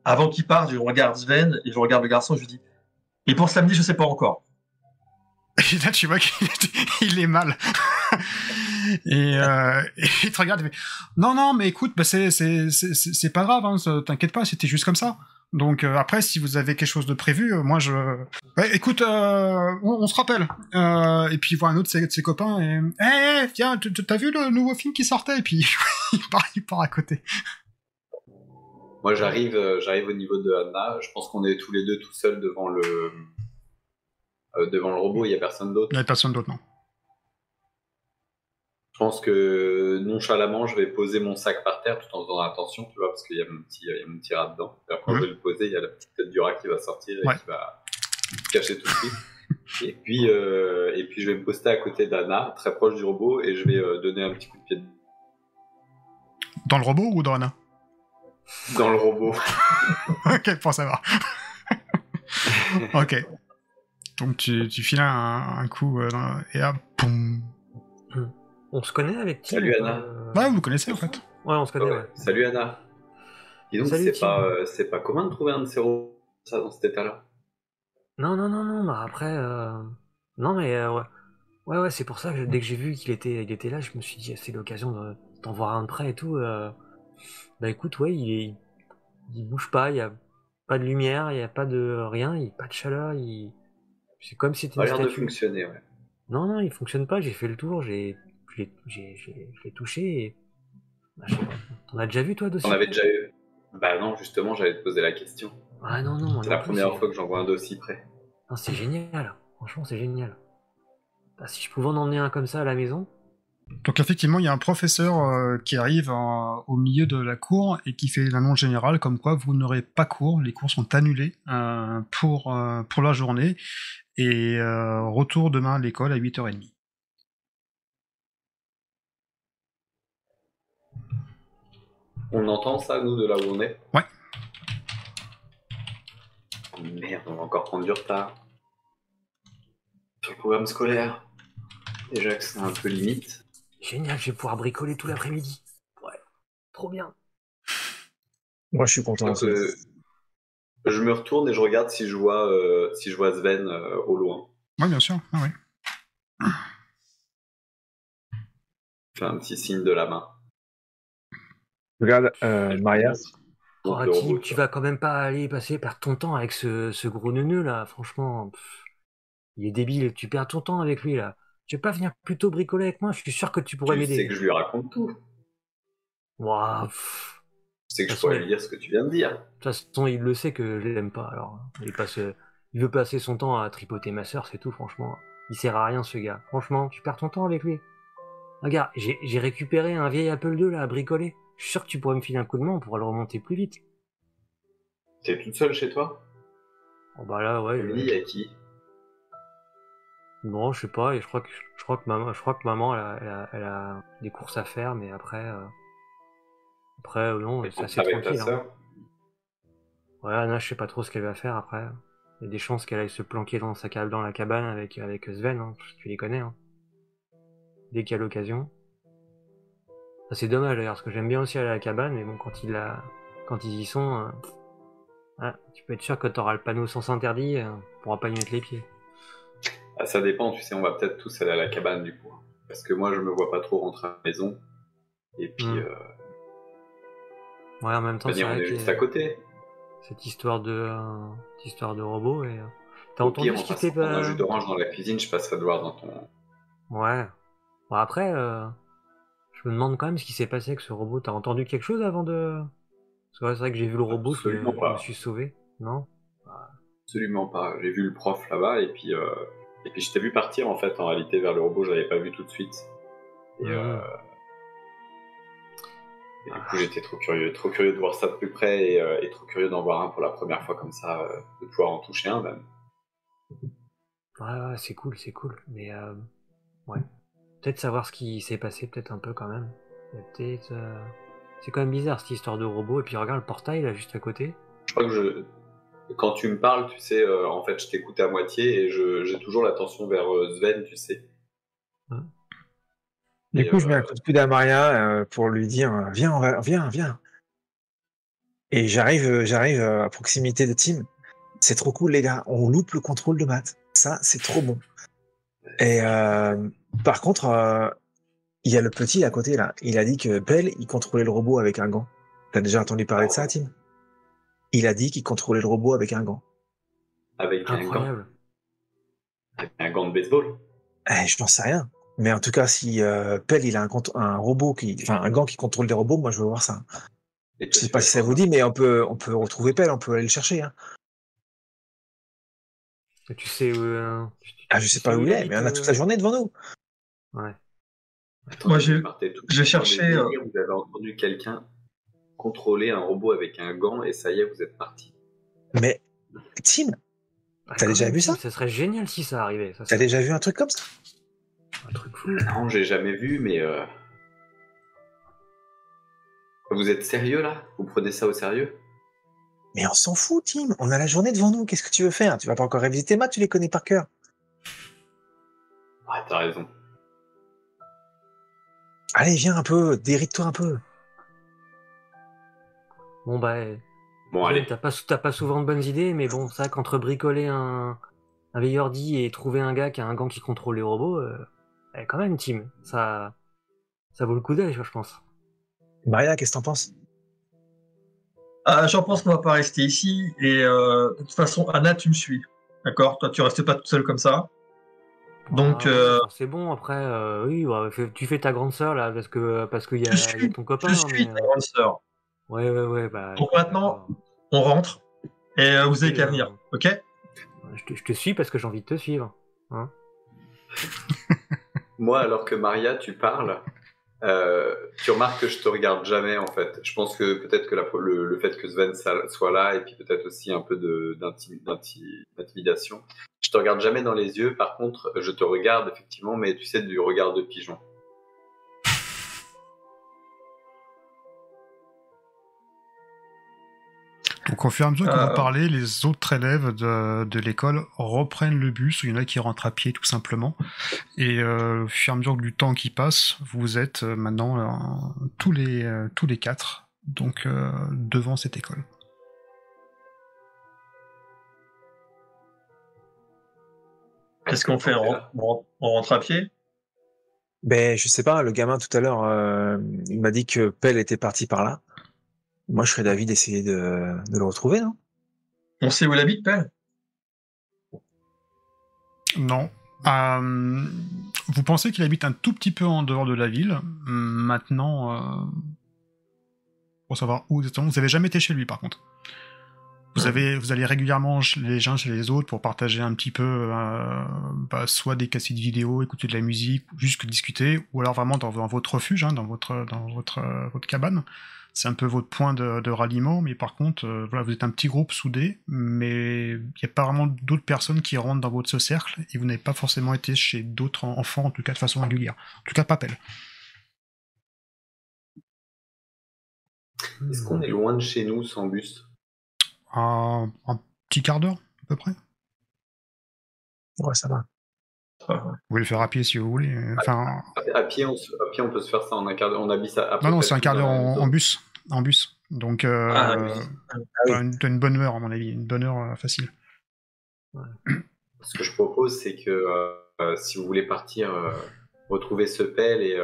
Avant qu'il parte, je regarde Sven et je regarde le garçon, je lui dis et pour samedi, je sais pas encore. Et là, tu vois qu'il est mal. Et il te regarde et fait non, mais écoute, bah c'est pas grave, hein, t'inquiète pas, c'était juste comme ça. Donc après, si vous avez quelque chose de prévu, moi je... Ouais, écoute, on se rappelle. Et puis il voit un autre de ses copains et... Tiens, t'as vu le nouveau film qui sortait? Et puis il part à côté. Moi j'arrive au niveau de Anna, je pense qu'on est tous les deux tout seuls devant le robot, il n'y a personne d'autre. Il n'y a personne d'autre, non. Je pense que nonchalamment, je vais poser mon sac par terre tout en faisant attention, tu vois, parce qu'il y a mon petit rat dedans. Et après, je vais le poser, il y a la petite tête du rat qui va sortir et qui va se cacher tout de suite. Et puis je vais me poster à côté d'Anna, très proche du robot, et je vais donner un petit coup de pied Dans le robot ou dans Anna? dans le robot. Ok, pour savoir. Ok. Donc tu files un coup et hop, boum. On se connaît avec Tim? Salut, Anna. Ouais, vous connaissez en fait. Ouais, on se connaît, ouais. Salut Anna. Dis donc, Salut, c'est pas commun de trouver un de ces robots ça, dans cet état-là. Non, bah après... Non, mais ouais, c'est pour ça que dès que j'ai vu qu'il était là, je me suis dit, c'est l'occasion d'en voir un de près et tout. Bah écoute, ouais, il bouge pas, il y a pas de lumière, il y a pas de rien, il y a pas de chaleur, c'est comme si c'était Ça a une l'air de statue. fonctionner, ouais. Non, il fonctionne pas, j'ai fait le tour, je l'ai touché et... Bah, je sais pas. T'en as déjà vu toi On dossier? avait déjà eu. Bah non, justement, j'allais te poser la question. Ah non, moi C'est non la plus, première fois que j'en vois un d'aussi près. Non, c'est génial, franchement c'est génial. Bah, si je pouvais en emmener un comme ça à la maison... Donc effectivement, il y a un professeur qui arrive au milieu de la cour et qui fait l'annonce générale comme quoi vous n'aurez pas cours, les cours sont annulés pour la journée et retour demain à l'école à 8h30. On entend ça, nous, de là où on est? Ouais. Oh, merde, on va encore prendre du retard. Sur le programme scolaire. Déjà que c'est un peu limite. Génial, je vais pouvoir bricoler tout l'après-midi. Ouais, trop bien. Moi, je suis content Donc, aussi. je me retourne et je regarde si je vois Sven au loin. Ouais, bien sûr. Ah, ouais. Je fais un petit signe de la main. Regarde, Maria. Oh, Donc, le Tim, robot, tu vas quand même pas aller perdre ton temps avec ce gros neuneu là, franchement. Il est débile, tu perds ton temps avec lui là. Tu veux pas venir plutôt bricoler avec moi? Je suis sûr que tu pourrais Tu sais m'aider. que je lui raconte tout. Ouah, Tu sais que De je toute pourrais façon, lui dire ce que tu viens de dire. de toute façon, il le sait que je l'aime pas, alors. Il veut passer son temps à tripoter ma sœur, c'est tout, franchement. Il sert à rien, ce gars. Franchement, tu perds ton temps avec lui. Regarde, j'ai récupéré un vieil Apple II, là, à bricoler. Je suis sûr que tu pourrais me filer un coup de main, on pourra le remonter plus vite. T'es toute seule chez toi? Oh bah là, ouais. Emily, il y a qui? Non, je sais pas, et je crois que maman, elle a des courses à faire, mais après, non, Et c'est ton assez frère et ta tranquille, hein. sœur? Ouais, Anna, je sais pas trop ce qu'elle va faire après. Il y a des chances qu'elle aille se planquer dans la cabane avec Sven, hein, tu les connais, hein. Dès qu'il y a l'occasion. Ça, c'est dommage d'ailleurs, parce que j'aime bien aussi aller à la cabane, mais bon, quand ils y sont, tu peux être sûr que t'auras le panneau sens interdit, on pourra pas y mettre les pieds. Ah, ça dépend, tu sais, on va peut-être tous aller à la cabane du coup. Parce que moi, je me vois pas trop rentrer à la maison. Et puis, Ouais, en même temps, c'est on vrai est qu'il y juste a à côté. cette histoire de robot, et... T'as Au pire, entendu en ce qui passant s'est prendre un pas... jus d'orange dans la cuisine, je passerai le voir dans ton... Ouais. Bon, après, je me demande quand même ce qui s'est passé avec ce robot. T'as entendu quelque chose avant de... Parce que ouais, c'est vrai que j'ai vu le robot, Absolument je me pas. suis sauvé, non? Absolument pas. J'ai vu le prof là-bas et puis je t'ai vu partir en fait. En réalité, vers le robot, je l'avais pas vu tout de suite. Et, et du coup, j'étais trop curieux de voir ça de plus près et trop curieux d'en voir un pour la première fois comme ça, de pouvoir en toucher un même. Ouais, c'est cool, mais ouais. Peut-être savoir ce qui s'est passé, peut-être un peu quand même. Peut-être... C'est quand même bizarre cette histoire de robot, et puis regarde le portail là, juste à côté. Je crois que quand tu me parles, tu sais, en fait, je t'écoute à moitié et j'ai toujours l'attention vers Sven, tu sais. Du Et, coup, je mets un coup de coude à Maria pour lui dire viens, viens. Et j'arrive à proximité de Tim. C'est trop cool, les gars. On loupe le contrôle de maths. Ça, c'est trop bon. Et par contre, il y a le petit à côté là. Il a dit que Bell, il contrôlait le robot avec un gant. T'as déjà entendu parler de ça, Tim? Il a dit qu'il contrôlait le robot avec un gant. avec Incroyable. un gant de baseball. Je n'en sais rien. Mais en tout cas, si Pell, il a un robot un gant qui contrôle des robots, moi je veux voir ça. Et Je toi, sais tu pas vas si ça prendre vous dit, mais on peut retrouver Pell, on peut aller le chercher. Hein. Et tu sais où... Je sais pas où il est, mais on a toute la journée devant nous. Ouais. Moi, j'ai cherché. Vous avez entendu quelqu'un contrôler un robot avec un gant et ça y est, vous êtes parti. Mais Tim, T'as déjà vu ça? Ça serait génial si ça arrivait. T'as déjà vu un truc comme ça? Un truc fou. Non, j'ai jamais vu, mais vous êtes sérieux là? Vous prenez ça au sérieux? Mais on s'en fout, Tim. On a la journée devant nous. Qu'est-ce que tu veux faire? Tu vas pas encore réviser tes maths, tu les connais par cœur. Ouais, t'as raison. Allez, viens un peu, déride-toi un peu. Bon Bon, allez. t'as pas souvent de bonnes idées, mais bon, ça, qu'entre bricoler un veillardi et trouver un gars qui a un gant qui contrôle les robots, quand même, Tim, ça vaut le coup d'œil, je pense. Maria, qu'est-ce que t'en penses? J'en pense qu'on va pas rester ici. Et de toute façon, Anna, tu me suis. D'accord? Toi, tu restes pas toute seule comme ça. Donc, C'est bon, après, oui, tu fais ta grande sœur, là, parce que y a ton copain. je suis ta grande sœur. Ouais, Donc maintenant, on rentre et vous avez qu'à venir, ok? Je te suis parce que j'ai envie de te suivre. Hein. Moi, alors que Maria, tu parles, tu remarques que je te regarde jamais en fait. Je pense que peut-être que le fait que Sven soit là et puis peut-être aussi un peu d'intimidation. Je te regarde jamais dans les yeux. Par contre, je te regarde effectivement, mais tu sais, du regard de pigeon. Donc au fur et à mesure qu'on va parler, les autres élèves de l'école reprennent le bus, il y en a qui rentrent à pied tout simplement, et au fur et à mesure du temps qui passe, vous êtes maintenant tous les quatre donc devant cette école. Qu'est-ce qu'on fait? On rentre à pied? Ben, je sais pas, le gamin tout à l'heure, il m'a dit que Pell était parti par là. Moi, je serais d'avis d'essayer de le retrouver, non? On sait où il habite, Pell? Non. Vous pensez qu'il habite un tout petit peu en dehors de la ville. Maintenant, pour savoir où exactement, vous n'avez jamais été chez lui par contre. Vous allez régulièrement les uns chez les autres pour partager un petit peu, soit des cassettes vidéo, écouter de la musique, juste discuter, ou alors vraiment dans votre refuge, dans votre cabane. C'est un peu votre point de ralliement, mais par contre, voilà, vous êtes un petit groupe soudé, mais il n'y a pas vraiment d'autres personnes qui rentrent dans votre cercle, et vous n'avez pas forcément été chez d'autres enfants, en tout cas de façon régulière. En tout cas, pas Pell. Est-ce qu'on est loin de chez nous sans bus? Un petit quart d'heure, à peu près. Ouais, ça va. Vous pouvez le faire à pied si vous voulez. Enfin... À pied, on peut se faire ça en un quart d'heure. On habite ça après. Non, c'est un quart d'heure en bus. En bus. Donc, oui. une bonne heure, à mon avis. Une bonne heure facile. Ouais. Ce que je propose, c'est que si vous voulez partir, retrouver ce Pell et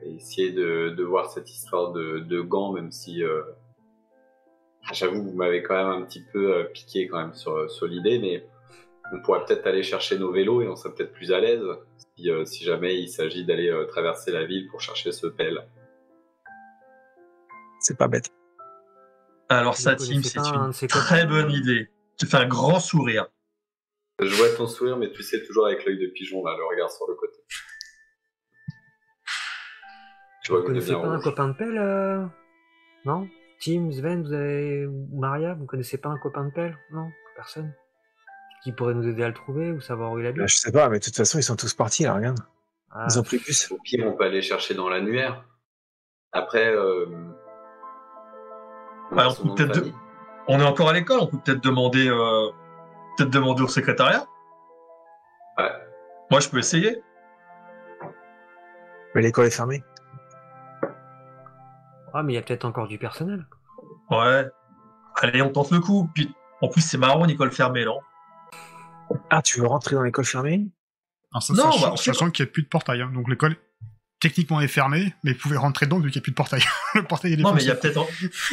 essayer de voir cette histoire de gants, même si j'avoue, vous m'avez quand même un petit peu piqué quand même sur l'idée, mais on pourrait peut-être aller chercher nos vélos et on serait peut-être plus à l'aise si jamais il s'agit d'aller traverser la ville pour chercher ce Pell. C'est pas bête. Alors ça, Tim, c'est une très bonne idée. Tu fais un grand sourire. Je vois ton sourire, mais tu sais, toujours avec l'œil de pigeon, là, le regard sur le côté. Tu vois, vous connaissez pas un copain de Pell Non? Tim, Sven, Maria, vous connaissez pas un copain de Pell? Non? Personne? Qui pourrait nous aider à le trouver ou savoir où il habite? Je sais pas, mais de toute façon, ils sont tous partis, là, regarde. Ils ont pris le bus. Au pire, on peut aller chercher dans l'annuaire. Après, on est encore à l'école, on peut peut-être demander au secrétariat. Ouais. Moi, je peux essayer. Mais l'école est fermée. Ah, mais il y a peut-être encore du personnel. Ouais. Allez, on tente le coup. Puis, en plus, c'est marrant, une école fermée, non? Ah, tu veux rentrer dans l'école fermée? Non, sachant qu'il n'y a plus de portail. Donc l'école, techniquement, est fermée, mais vous pouvez rentrer dedans vu qu'il n'y a plus de portail. Le portail est défoncé. Non, mais il y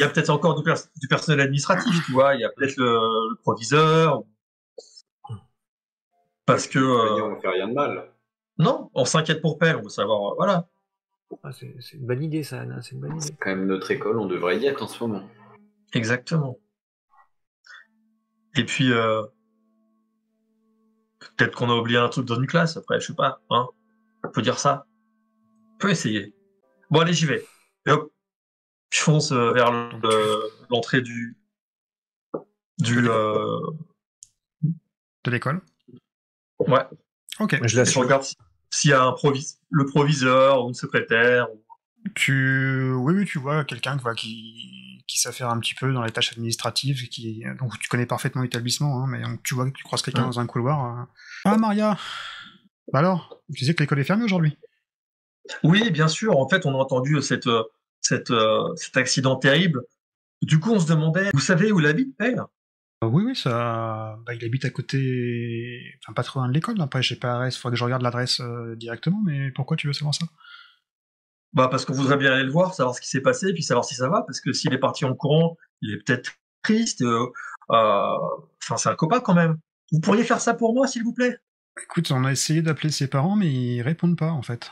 a peut-être encore du personnel administratif, tu vois. Il y a peut-être le proviseur. Parce que... on ne fait rien de mal. Non, on s'inquiète pour Pell, on veut savoir... voilà. Ah, c'est une bonne idée, ça, Anna. C'est une bonne idée. C'est quand même notre école, on devrait y être en ce moment. Exactement. Et puis... peut-être qu'on a oublié un truc dans une classe, après, je sais pas. Hein, on peut dire ça. On peut essayer. Bon, allez, j'y vais. Et hop, je fonce vers l'entrée de l'école. Ouais. Ok. Je Je l'assume. regarde s'il y a le proviseur ou une secrétaire. Oui, tu vois quelqu'un qui sait faire un petit peu dans les tâches administratives, donc tu connais parfaitement l'établissement, hein, mais donc, tu vois que tu croises quelqu'un dans un couloir. Ah, Maria. Bah alors, tu sais que l'école est fermée aujourd'hui. Oui, bien sûr. En fait, on a entendu cet accident terrible. Du coup, on se demandait, vous savez où il habite, père? Oui, il habite à côté, enfin pas trop loin de l'école. Après, je sais pas l'adresse, faudrait que je regarde l'adresse directement. Mais pourquoi tu veux savoir ça? Bah, parce qu'on voudrait bien aller le voir, savoir ce qui s'est passé, puis savoir si ça va, parce que s'il est parti en courant, il est peut-être triste. Enfin, c'est un copain quand même. Vous pourriez faire ça pour moi, s'il vous plaît? Écoute, on a essayé d'appeler ses parents, mais ils répondent pas en fait.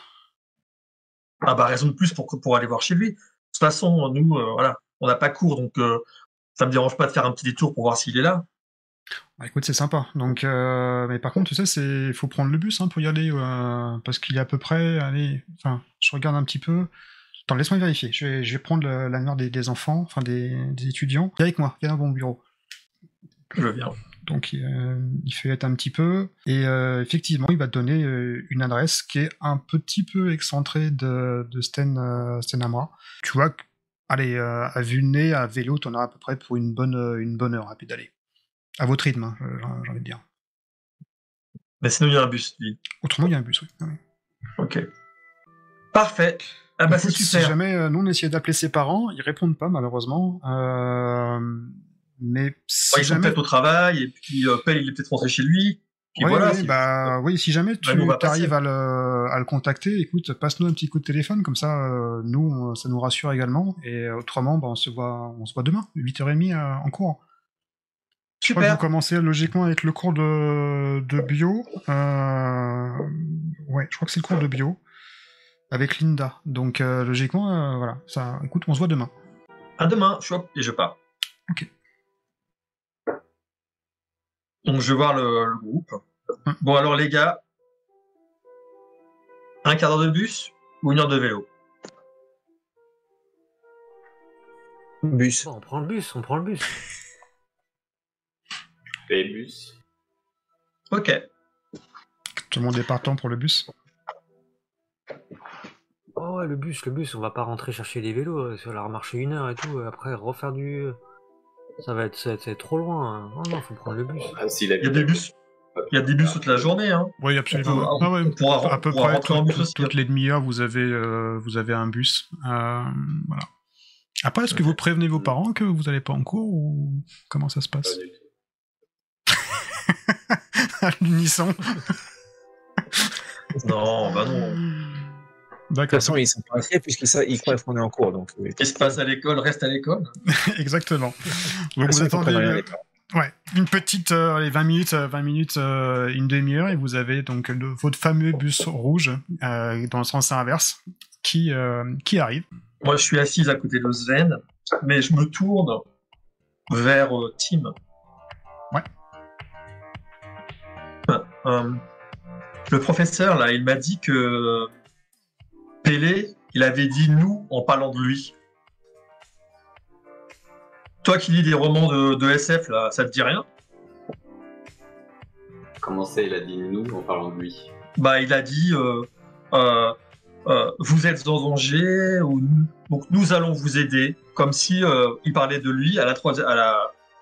Ah bah, raison de plus pour aller voir chez lui. De toute façon, nous, voilà, on n'a pas cours, donc ça me dérange pas de faire un petit détour pour voir s'il est là. Bah, écoute, c'est sympa. Donc, mais par contre, tu sais, faut prendre le bus pour y aller, parce qu'il est à peu près, allez, enfin, je regarde un petit peu. Attends, laisse-moi vérifier. Je vais prendre l'annuaire des enfants, enfin des étudiants. Viens avec moi, viens dans mon bureau. Je veux bien. Donc, il feuillette un petit peu, et effectivement, il va te donner une adresse qui est un petit peu excentrée de Stenamra. Tu vois, allez, à vue de nez, à vélo, t'en as à peu près pour une bonne heure à pédaler. À votre rythme, hein, j'ai envie de dire. Mais sinon, il y a un bus, lui. Autrement, il y a un bus, oui. Ah oui. Ok. Parfait. Ah bah, c'est Écoute, super. Si jamais nous on essayait d'appeler ses parents, ils répondent pas malheureusement. Mais si Ils sont jamais, peut-être au travail, et puis Pell, il est peut-être rentré chez lui. Puis ouais, voilà. oui, si jamais tu nous, on va passer. arrives à le contacter, écoute, passe-nous un petit coup de téléphone, comme ça, nous, ça nous rassure également. Et autrement, on se voit demain, 8h30 en cours. Je crois que vous Super. commencez logiquement avec le cours de bio. Ouais, je crois que c'est le cours de bio avec Linda. Donc logiquement, voilà. Ça, écoute, on se voit demain. À demain, et je pars. Ok. Donc, je vais voir le groupe. Bon, alors, les gars, un quart d'heure de bus ou une heure de vélo? Bus. Bon, on prend le bus, on prend le bus. Les bus. Ok. Tout le monde est partant pour le bus. Oh ouais, le bus, on va pas rentrer chercher les vélos, sur la remarcher 1 heure et tout, après refaire du... Ça va être trop loin. Hein. Non, faut prendre le bus. Ah, s'il Il y a des bus. Il y a des bus toute la journée, hein. Oui, absolument. On pourra à peu près rentrer en bus aussi. toutes les demi-heures, vous avez un bus. Voilà. Après, est-ce que vous prévenez vos parents que vous n'allez pas en cours ou comment ça se passe? Pas du tout. À l'unisson. Non, bah non. De toute D'accord. façon, ils sont pas inquiets puisqu'ils croient qu'on est en cours. Donc, Ce qui se passe à l'école reste à l'école. Exactement. Donc vous attendez une petite 20 minutes, une demi-heure, et vous avez donc votre fameux bus rouge dans le sens inverse qui arrive. Moi, je suis assise à côté de Sven, mais je me tourne vers Tim. Ouais. Le professeur, là, il m'a dit que Pélé, il avait dit nous en parlant de lui. Toi qui lis des romans de SF, là, ça te dit rien? Comment ça, il a dit nous en parlant de lui? Bah, il a dit vous êtes en danger, donc nous allons vous aider, comme si il parlait de lui à la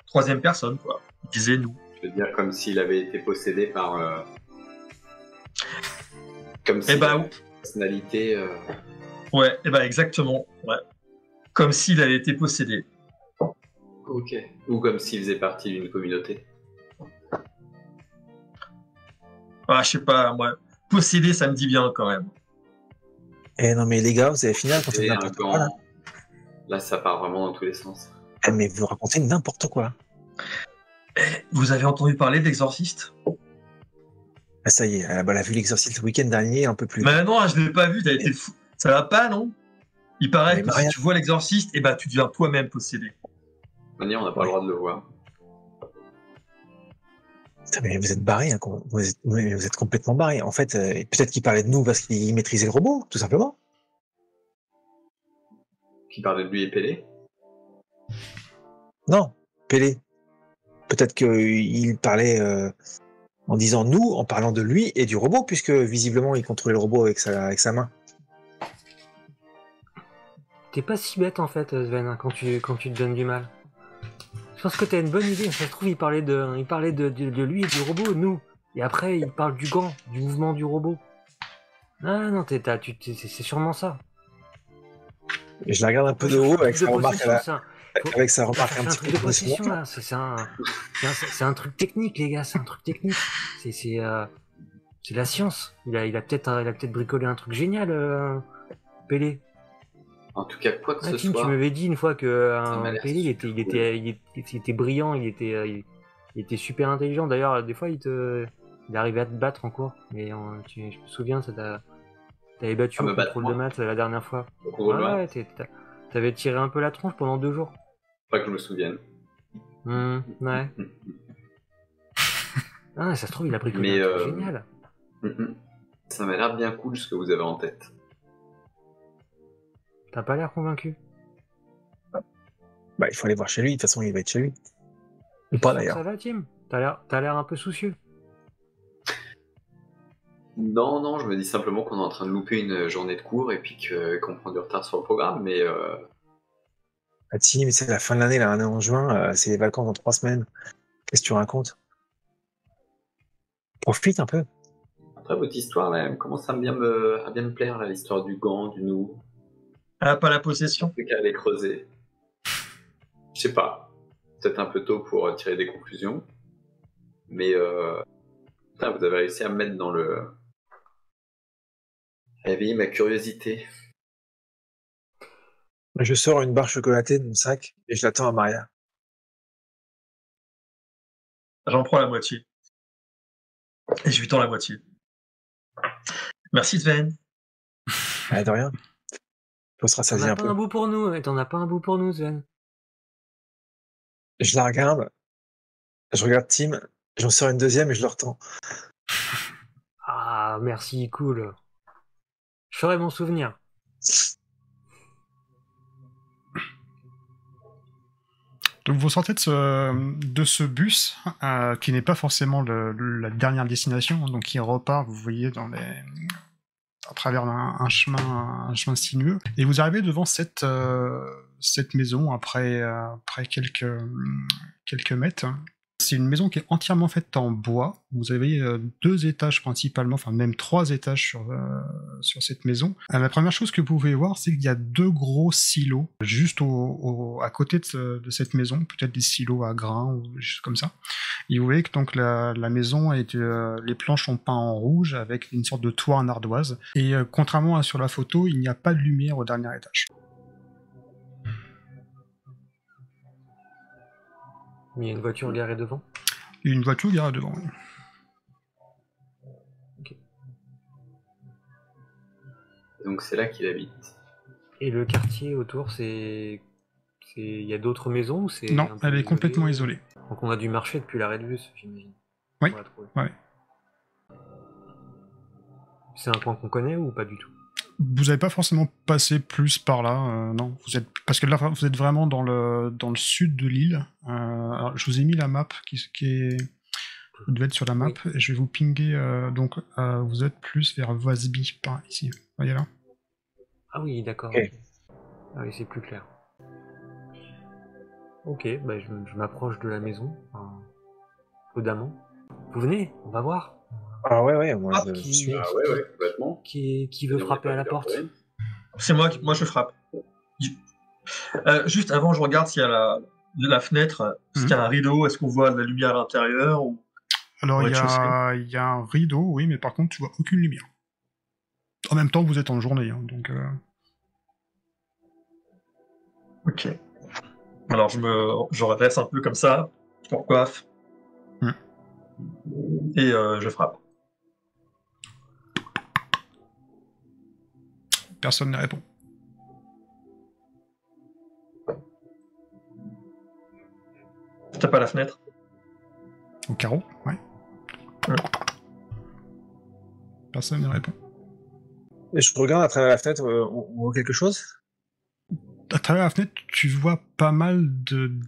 troisième personne, quoi. Il disait nous. Je veux dire comme s'il avait été possédé par... Comme si Eh ben, la personnalité... Ouais, et bah exactement. Ouais. Comme s'il avait été possédé. Ok. Ou comme s'il faisait partie d'une communauté. Ah, je sais pas, moi. Possédé, ça me dit bien quand même. Eh non, mais les gars, vous avez fini à raconter Et un n'importe peu quoi. Là, ça part vraiment dans tous les sens. Eh, mais vous racontez n'importe quoi. Vous avez entendu parler d'Exorciste? Ah, ça y est, elle a vu l'exorciste le week-end dernier, un peu plus. Mais non, je l'ai pas vu, t'as été fou. Ça va pas, non? Il paraît Mais que Maria- si tu vois l'Exorciste, eh ben, tu deviens toi-même possédé. Manière, on n'a pas le droit de le voir. Putain, mais vous êtes barré, hein, vous êtes complètement barré. En fait, peut-être qu'il parlait de nous parce qu'il maîtrisait le robot, tout simplement. Qui parlait de lui et Pélé? Non, Pélé. Peut-être qu'il parlait En disant nous, en parlant de lui et du robot, puisque visiblement il contrôlait le robot avec sa main. T'es pas si bête en fait, Sven, hein, quand tu te donnes du mal. Je pense que t'as une bonne idée. Ça se trouve, il parlait de lui et du robot, nous. Et après, il parle du gant, du mouvement du robot. Ah non, c'est sûrement ça. Et je la regarde un peu de haut avec sa remarque un petit peu de possession là. C'est un truc technique, les gars. C'est un truc technique. C'est la science. Il a peut-être bricolé un truc génial, Pélé. En tout cas, quoi que ce Tim, soit. tu m'avais dit une fois que Pélé, il était brillant, il était super intelligent. D'ailleurs, des fois, il arrivait à te battre en cours. Mais je me souviens, t'avais battu au contrôle de maths la dernière fois. Ouais, t'avais tiré un peu la tronche pendant 2 jours. Pas que je me souvienne. Ouais. Ah, ça se trouve, il a bricolé un truc génial. Ça m'a l'air bien cool ce que vous avez en tête. T'as pas l'air convaincu. Bah, il faut aller voir chez lui, de toute façon, il va être chez lui. Ou pas d'ailleurs. Ça va, Tim? T'as l'air un peu soucieux. Non, je me dis simplement qu'on est en train de louper une journée de cours et puis qu'on prend du retard sur le programme, mais... Ah, Tim, c'est la fin de l'année, là, on est en juin, c'est les vacances dans 3 semaines. Qu'est-ce que tu racontes? Profite un peu. Après, votre histoire, là, elle commence à bien me plaire, là, l'histoire du gant, du nous. Ah, pas la possession. C'est qu'à aller creuser. Je sais pas. Peut-être un peu tôt pour tirer des conclusions. Mais putain, vous avez réussi à me mettre dans le... à éveiller ma curiosité. Je sors une barre chocolatée de mon sac et je l'attends à Maria. J'en prends la moitié. Et je lui tends la moitié. Merci Sven. Ah, de rien. Faut se rassasier un T'en as peu. pas un bout pour nous, et t'en as pas un bout pour nous, Sven. Je la regarde. Je regarde Tim. J'en sors une deuxième et je le retends. Ah, merci, cool. Je ferai mon souvenir. Donc vous sortez de ce bus qui n'est pas forcément la dernière destination, donc qui repart, vous voyez, à travers un chemin sinueux, et vous arrivez devant cette maison après quelques mètres. C'est une maison qui est entièrement faite en bois. Vous avez 2 étages principalement, enfin même 3 étages sur cette maison. La première chose que vous pouvez voir, c'est qu'il y a 2 gros silos juste à côté de cette maison, peut-être des silos à grains ou des choses comme ça. Et vous voyez que donc la maison les planches sont peintes en rouge avec une sorte de toit en ardoise. Et contrairement à sur la photo, il n'y a pas de lumière au dernier étage. Il y a une voiture garée devant. Une voiture garée devant, oui. Okay. Donc c'est là qu'il habite. Et le quartier autour, il y a d'autres maisons ou c'est... Non, elle est complètement isolée. Donc on a dû marcher depuis l'arrêt de bus, j'imagine. Oui, ouais. C'est un coin qu'on connaît ou pas du tout? Vous n'avez pas forcément passé plus par là, non. Parce que là, vous êtes vraiment dans le sud de l'île. Alors, je vous ai mis la map qui est... Vous devez être sur la map. Oui. Et je vais vous pinguer. Donc, vous êtes plus vers Vasby, par ici. Vous voyez là? Ah oui, d'accord. Okay. Ah oui, c'est plus clair. Ok, bah je m'approche de la maison, prudemment. Vous venez, on va voir. Ah ouais, moi je suis. Ah ouais, complètement. Qui veut frapper à la porte? C'est moi je frappe. Juste avant, je regarde s'il y a la fenêtre, est-ce qu'il y a un rideau, est-ce qu'on voit de la lumière à l'intérieur ou... Alors il y a un rideau, oui, mais par contre tu vois aucune lumière. En même temps, vous êtes en journée, hein, donc... Ok. Alors je redresse un peu comme ça, je me recoiffe, et je frappe. Personne ne répond. Je tape à la fenêtre. Au carreau, ouais. Personne ne répond. Et je regarde à travers la fenêtre, on voit quelque chose? À travers la fenêtre, tu vois pas mal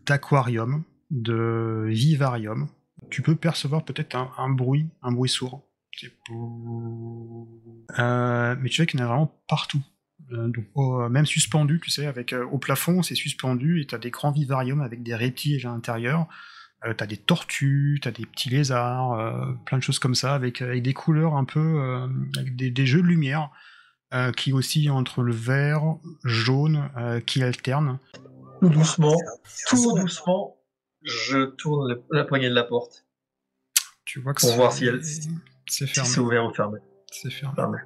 d'aquariums, de vivariums. Tu peux percevoir peut-être un bruit sourd. Mais tu vois qu'il y en a vraiment partout. Donc, même suspendu, tu sais, avec au plafond, c'est suspendu, et t'as des grands vivariums avec des reptiles à l'intérieur. T'as des tortues, t'as des petits lézards, plein de choses comme ça, avec des couleurs un peu, avec des jeux de lumière qui oscillent entre le vert, jaune, qui alternent. Tout doucement, je tourne la poignée de la porte Tu vois que pour voir si c'est fermé. c'est ouvert ou fermé. C'est fermé. Fermé.